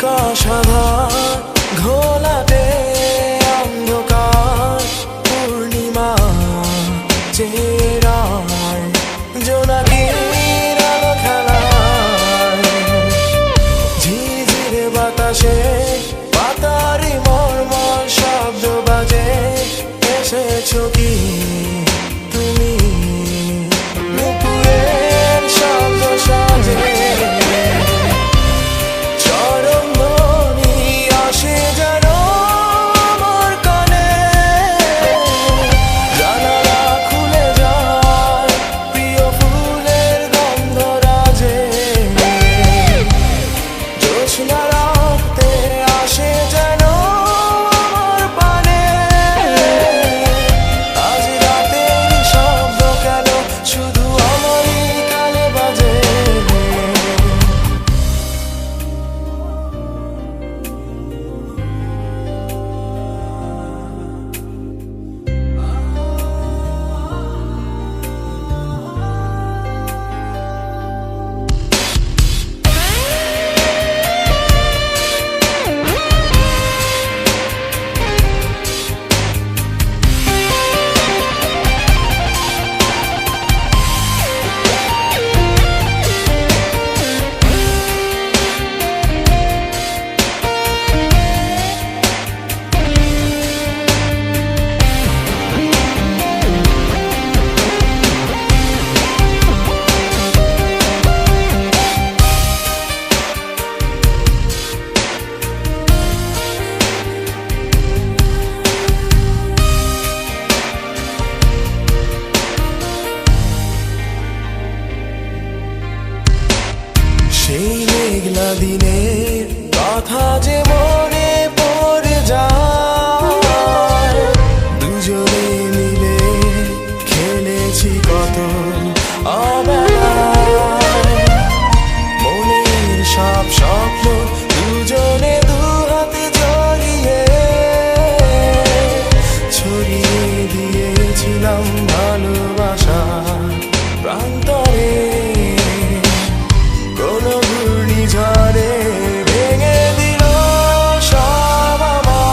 সাধার ঘোলাটে অন্ধকার পূর্ণিমা চেরায় জোনাকির আলো খেলায় ঝিঝির বাতাসে পাতারি মর্মর শব্দ বাজে এসেছো কি তুমি নুপুরের শব্দ সাজে সেই মেঘলা দিনের কথা যে মনে পড়ে যায় দুজনে মিলে খেলেছি কত অবেলায় মনের সব স্বপ্ন দুজনে দুহাতে জড়িয়ে ছড়িয়ে দিয়েছিলাম ভালোবাসা প্রান্তরে ঝড়ে ভেঙে দিল সব আমার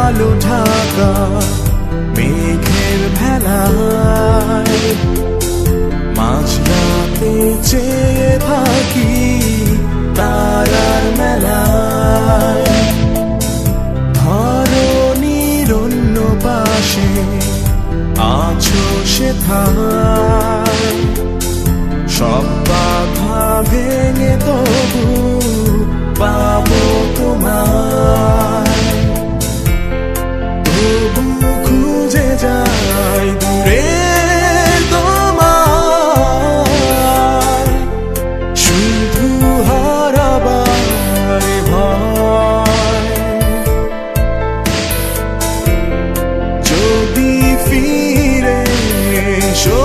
আলো ঢাকা মেঘের ভেলায় মাঝরাতে চেয়ে থাকি তারার মেলায়। ধরণীর অন্য পাশে আছো সেথায়, সব বাধা ভেঙে তবু পাবো তোমায়। তবু খুঁজে যাই দূরে তোমায়, শুধু হারাবার ভয়। যদি ফিরে এসো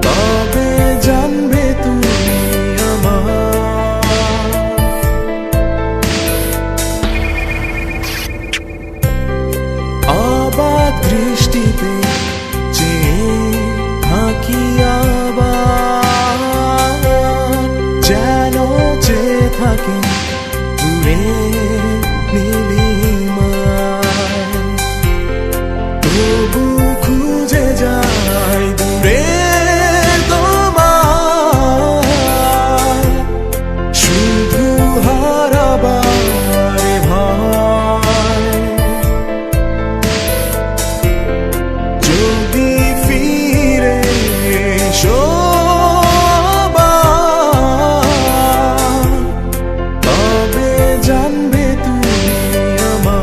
তবে জানবে তুমি আমার। অবাক দৃষ্টিতে চেয়ে থাকি আবার, যেন চেয়ে থাকে দূরে নীলিমায়। তবু খুঁজে যাই দূরে তোমায়, শুধু হারাবার ভয়। যদি ফিরে এসো তবে জানবে তুমি আমার।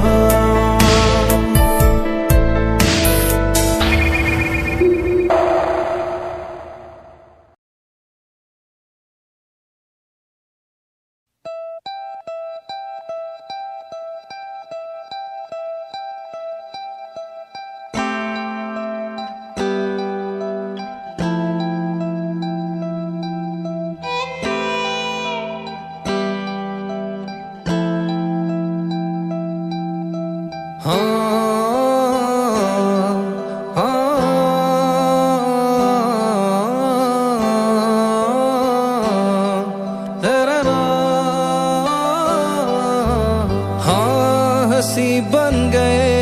हंसी बन गए,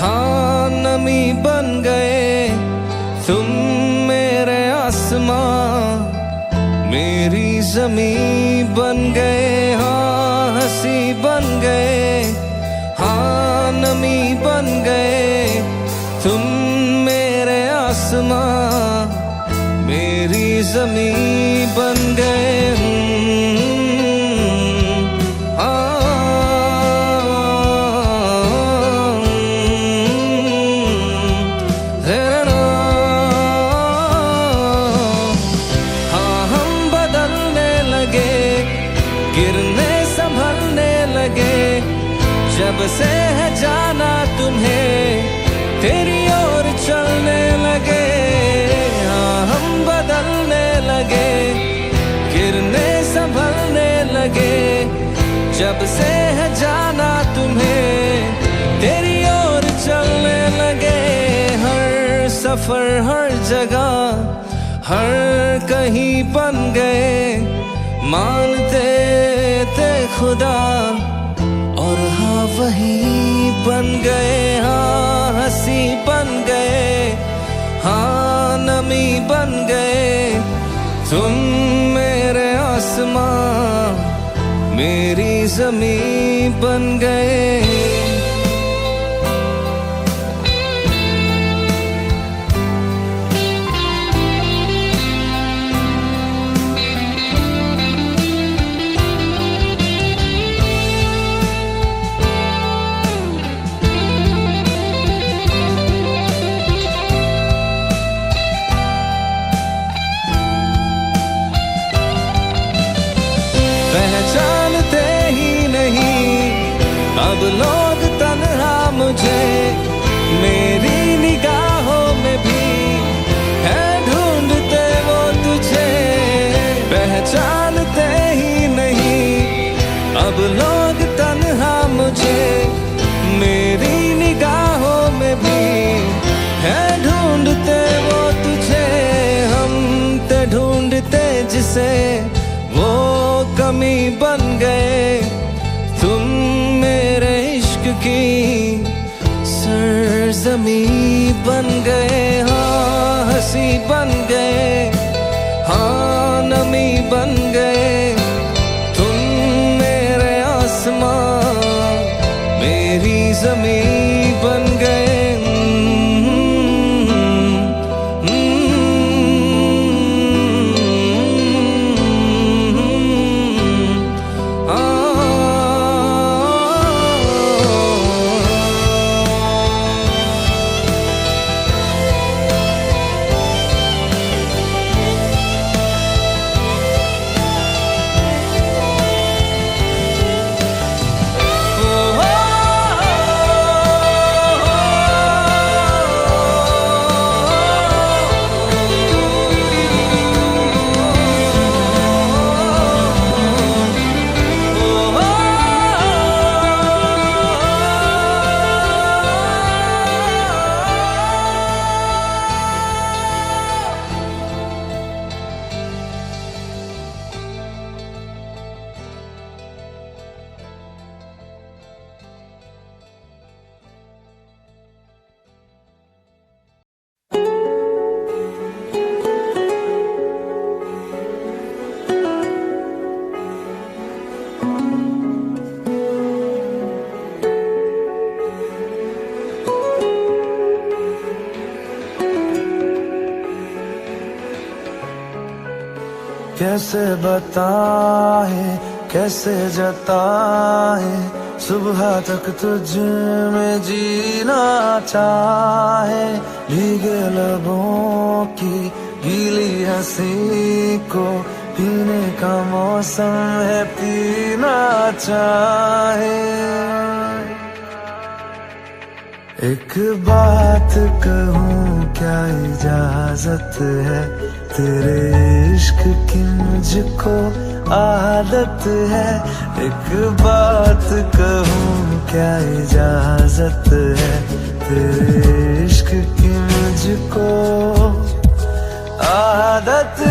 हाँ नमी बन गए तुम मेरे आसमां, मेरी ज़मीं बन गए। हाँ हंसी बन गए, हाँ नमी बन गए तुम मेरे आसमां, मेरी ज़मीं बन गए। गिरने संभलने लगे जब से है जाना तुम्हें, तेरी ओर चलने लगे। हाँ हम बदलने लगे, गिरने संभलने लगे जब से है जाना तुम्हें, तेरी ओर चलने लगे। हर सफर हर जगह हर कहीं बन गए, मानते थे खुदा और हाँ वही बन गए। हाँ हंसी बन गए, हाँ नमी बन गए तुम मेरे आसमां, मेरी ज़मीं बन गए। पहचानते ही नहीं अब लोग तन्हा मुझे, मेरी निगाहों में भी है ढूंढते वो तुझे। पहचानते ही नहीं अब लोग तन्हा मुझे, मेरी निगाहों में भी है ढूंढते वो तुझे। हम ते ढूंढते जिसे वो कमी बन गए, जमी बन गए, हाँ हंसी बन गए, हाँ नमी बन गए। तुम मेरे आसमां, मेरी जमी बन गए। कैसे बताए, कैसे जताए, सुबह तक तुझ में जीना चाहे। भीगे लबों की गीली हंसी को पीने का मौसम है, पीना चाहे। एक बात कहूँ क्या इजाजत है, तेरे इश्क की मुझको आदत है। एक बात कहूँ क्या इजाजत है, तेरे इश्क की मुझको आदत